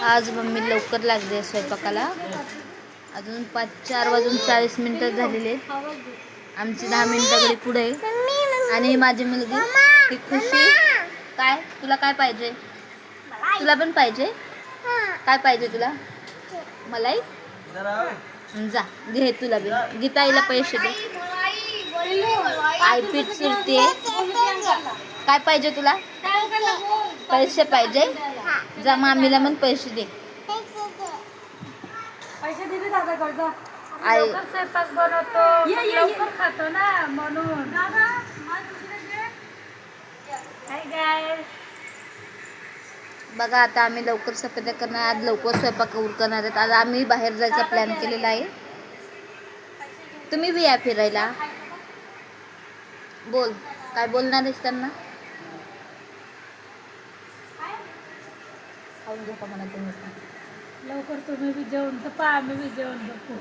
आज मम्मी लवकर लागली आहे स्वयंपाकाला. अजून 4:40 झालेले आहेत. आमची 10 मिनिटं घरी पुढे आहे. आणि माझी मुलगी ती खुशी. काय तुला काय पाहिजे? तुला पण पाहिजे? काय पाहिजे तुला? मलाई जा घे. तुला बी गीताईला पैसे दे. आई पीठ सुरते. काय पाहिजे तुला? पैसे पाहिजे? जा मामीला पण पैसे दे. पैसे दिले दादाकडे. आई लवकर स्वयंपाक बनवतो, लवकर खातो ना म्हणून. Hi guys. बघा आता आम्ही लवकर स्वयंपाक करणार. आज लवकर स्वयंपाक उरकणार आहेत. आज आम्ही बाहेर जायचा प्लॅन केलेला आहे. तुम्ही बी या फिरायला. बोल काय बोलणार आहेस त्यांना? खाऊन झोपा म्हणा तुम्ही. लवकर तुम्ही बी जेवण तर आम्ही बी जेवण बघू.